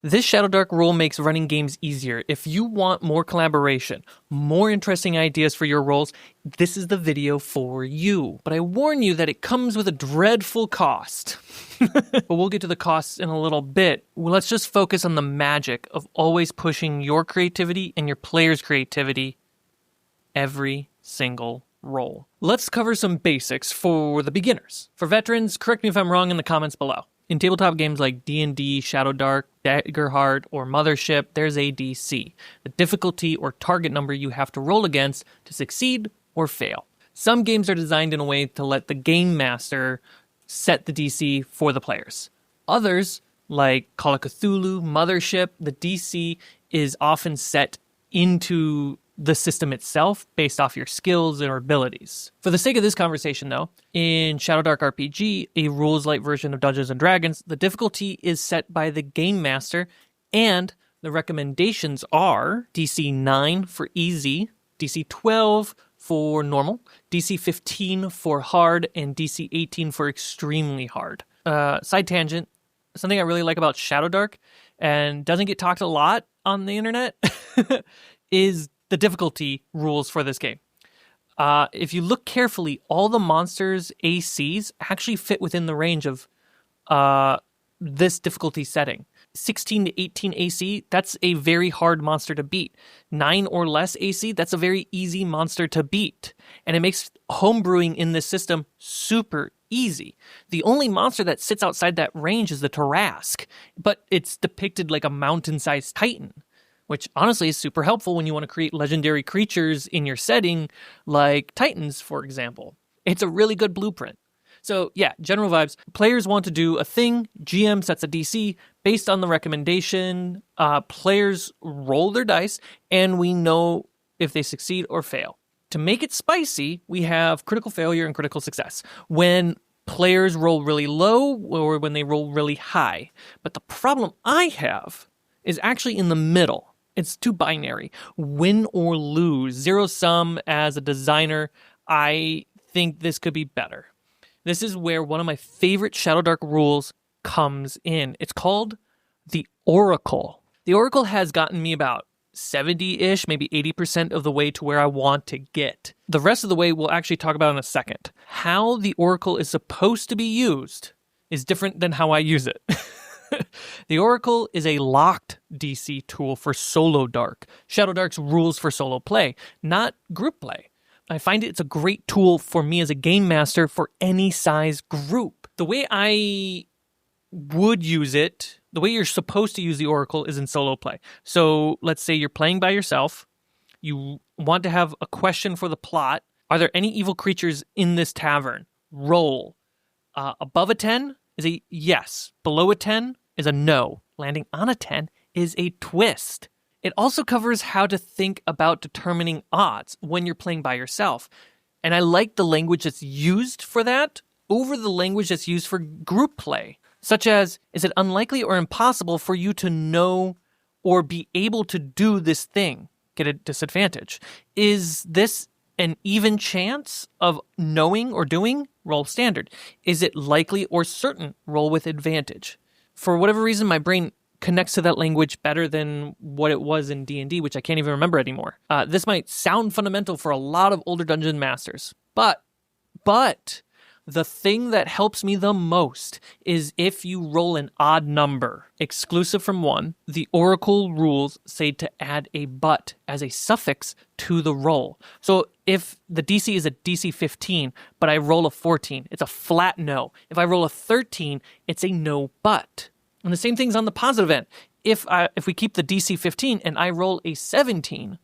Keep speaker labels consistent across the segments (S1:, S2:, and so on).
S1: This Shadowdark rule makes running games easier. If you want more collaboration, more interesting ideas for your roles, this is the video for you. But I warn you that it comes with a dreadful cost. But we'll get to the costs in a little bit. Let's just focus on the magic of always pushing your creativity and your players' creativity every single role. Let's cover some basics for the beginners. For veterans, correct me if I'm wrong in the comments below. In tabletop games like D&D, Shadowdark, Daggerheart, or Mothership, there's a DC, the difficulty or target number you have to roll against to succeed or fail. Some games are designed in a way to let the game master set the DC for the players. Others, like Call of Cthulhu, Mothership, the DC is often set into the system itself based off your skills or abilities. For the sake of this conversation, though, in Shadowdark RPG, a rules-light version of Dungeons & Dragons, the difficulty is set by the game master, and the recommendations are DC 9 for easy, DC 12 for normal, DC 15 for hard, and DC 18 for extremely hard. Side tangent, something I really like about Shadowdark, and doesn't get talked a lot on the internet, is the difficulty rules for this game. If you look carefully, all the monsters' ACs actually fit within the range of this difficulty setting. 16 to 18 AC, that's a very hard monster to beat. 9 or less AC, that's a very easy monster to beat. And it makes homebrewing in this system super easy. The only monster that sits outside that range is the Tarrasque, but it's depicted like a mountain-sized titan, which honestly is super helpful when you want to create legendary creatures in your setting, like Titans, for example. It's a really good blueprint. So yeah, general vibes. Players want to do a thing, GM sets a DC based on the recommendation, players roll their dice, and we know if they succeed or fail. To make it spicy, we have critical failure and critical success. When players roll really low or when they roll really high. But the problem I have is actually in the middle. It's too binary. Win or lose. Zero sum. As a designer, I think this could be better. This is where one of my favorite Shadowdark rules comes in. It's called the Oracle. The Oracle has gotten me about 70-ish, maybe 80% of the way to where I want to get. The rest of the way we'll actually talk about in a second. How the Oracle is supposed to be used is different than how I use it. The Oracle is a locked DC tool for Solodark, Shadowdark's rules for solo play, not group play. I find it's a great tool for me as a game master for any size group. The way I would use it, the way you're supposed to use the Oracle is in solo play. So let's say you're playing by yourself. You want to have a question for the plot. Are there any evil creatures in this tavern? Roll. Above a 10 is a yes. Below a 10 is a no. Landing on a 10 is a twist. It also covers how to think about determining odds when you're playing by yourself. And I like the language that's used for that over the language that's used for group play. Such as, is it unlikely or impossible for you to know or be able to do this thing? Get a disadvantage. Is this an even chance of knowing or doing? Roll standard. Is it likely or certain? Roll with advantage. For whatever reason, my brain connects to that language better than what it was in D&D, which I can't even remember anymore. This might sound fundamental for a lot of older dungeon masters, but the thing that helps me the most is if you roll an odd number, exclusive from 1, the Oracle rules say to add a but as a suffix to the roll. So if the DC is a DC 15, but I roll a 14, it's a flat no. If I roll a 13, it's a no but. And the same thing's on the positive end. If we keep the DC 15 and I roll a 17,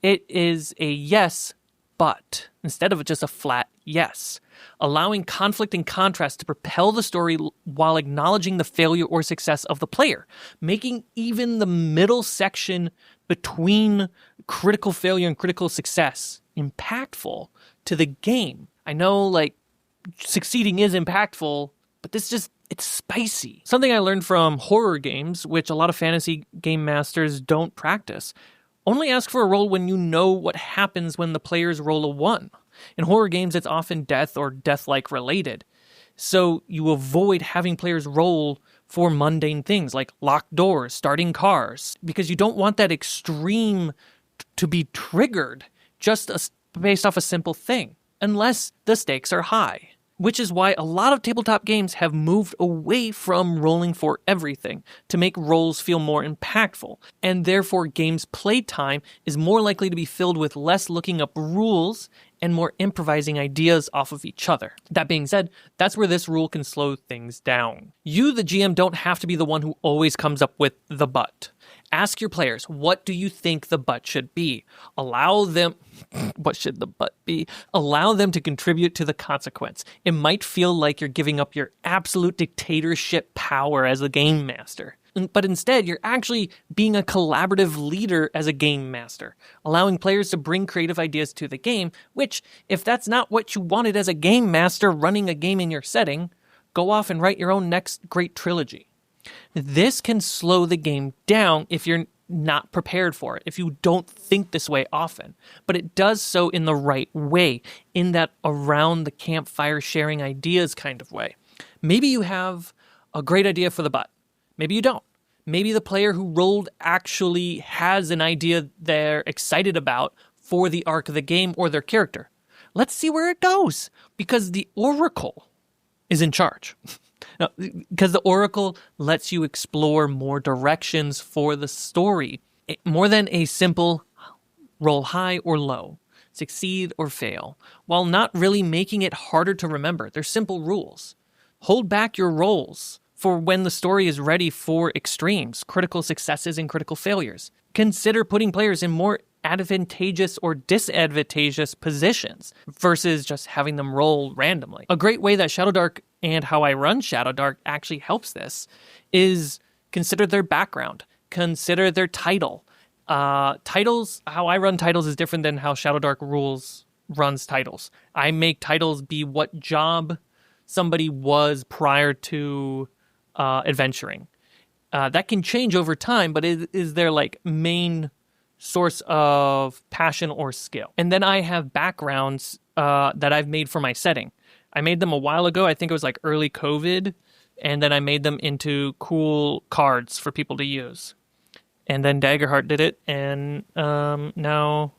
S1: it is a yes, but instead of just a flat yes, allowing conflict and contrast to propel the story while acknowledging the failure or success of the player, making even the middle section between critical failure and critical success impactful to the game. I know, succeeding is impactful, but this just, it's spicy. Something I learned from horror games, which a lot of fantasy game masters don't practice. Only ask for a roll when you know what happens when the players roll a 1. In horror games, it's often death or death-like related. So you avoid having players roll for mundane things like locked doors, starting cars, because you don't want that extreme to be triggered just based off a simple thing, unless the stakes are high. Which is why a lot of tabletop games have moved away from rolling for everything to make rolls feel more impactful, and therefore games' playtime is more likely to be filled with less looking up rules and more improvising ideas off of each other. That being said, that's where this rule can slow things down. You, the GM, don't have to be the one who always comes up with the but. Ask your players, what do you think the but should be? Allow them... What should the but be? Allow them to contribute to the consequence. It might feel like you're giving up your absolute dictatorship power as a game master. But instead, you're actually being a collaborative leader as a game master, allowing players to bring creative ideas to the game, which, if that's not what you wanted as a game master running a game in your setting, go off and write your own next great trilogy. This can slow the game down if you're not prepared for it, if you don't think this way often. But it does so in the right way, in that around the campfire sharing ideas kind of way. Maybe you have a great idea for the but. Maybe you don't. Maybe the player who rolled actually has an idea they're excited about for the arc of the game or their character. Let's see where it goes, because the Oracle is in charge. Now, because the Oracle lets you explore more directions for the story, more than a simple roll high or low, succeed or fail, while not really making it harder to remember. They're simple rules. Hold back your rolls for when the story is ready for extremes, critical successes and critical failures. Consider putting players in more advantageous or disadvantageous positions versus just having them roll randomly. A great way that Shadowdark and how I run Shadowdark actually helps this is consider their background, consider their title. Titles, how I run titles is different than how Shadowdark runs titles. I make titles be what job somebody was prior to adventuring. That can change over time, but it is their like main source of passion or skill. And then I have backgrounds that I've made for my setting. I made them a while ago. I think it was like early COVID. And then I made them into cool cards for people to use. And then Daggerheart did it. And now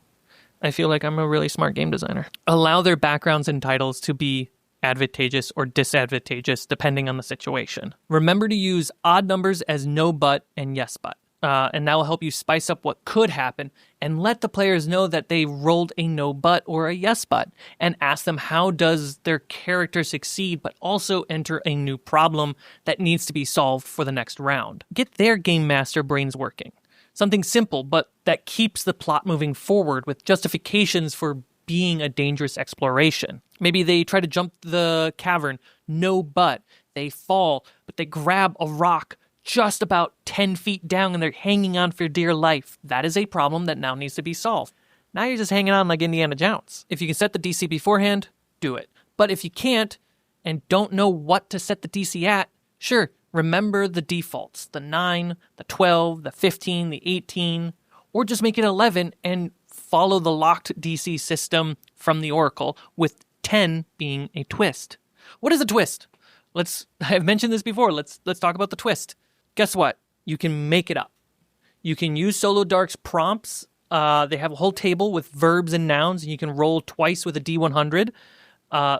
S1: I feel like I'm a really smart game designer. Allow their backgrounds and titles to be advantageous or disadvantageous depending on the situation. Remember to use odd numbers as no but and yes but. And that will help you spice up what could happen and let the players know that they rolled a no but or a yes but, and ask them how does their character succeed but also enter a new problem that needs to be solved for the next round. Get their game master brains working. Something simple but that keeps the plot moving forward with justifications for being a dangerous exploration. Maybe they try to jump the cavern, no but. They fall, but they grab a rock just about 10 feet down and they're hanging on for dear life. That is a problem that now needs to be solved. Now you're just hanging on like Indiana Jones. If you can set the DC beforehand, do it. But if you can't and don't know what to set the DC at, sure, remember the defaults, the 9, the 12, the 15, the 18, or just make it 11 and follow the locked DC system from the Oracle, with 10 being a twist. What is a twist? I've mentioned this before. Let's talk about the twist. Guess what? You can make it up. You can use Solodark's prompts. They have a whole table with verbs and nouns, and you can roll twice with a D100,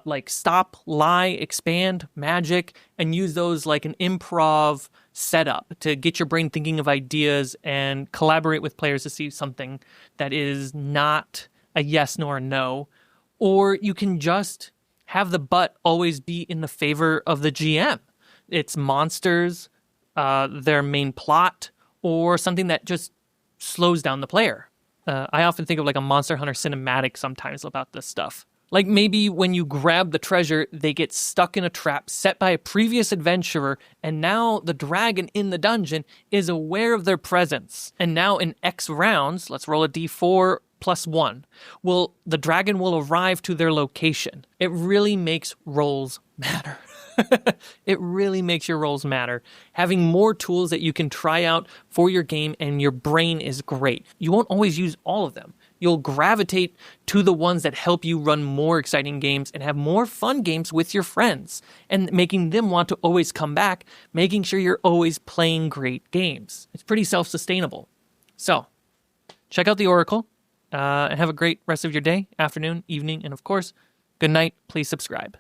S1: like stop, lie, expand, magic, and use those like an improv setup to get your brain thinking of ideas and collaborate with players to see something that is not a yes nor a no. Or you can just have the but always be in the favor of the GM. It's monsters, their main plot, or something that just slows down the player. I often think of like a Monster Hunter cinematic sometimes about this stuff. Like maybe when you grab the treasure, they get stuck in a trap set by a previous adventurer, and now the dragon in the dungeon is aware of their presence. And now in X rounds, let's roll a D4 plus 1, the dragon will arrive to their location. It really makes rolls matter. It really makes your rolls matter. Having more tools that you can try out for your game and your brain is great. You won't always use all of them. you'll gravitate to the ones that help you run more exciting games and have more fun games with your friends, and making them want to always come back, making sure you're always playing great games. It's pretty self-sustainable. So, check out the Oracle, and have a great rest of your day, afternoon, evening, and of course, good night. Please subscribe.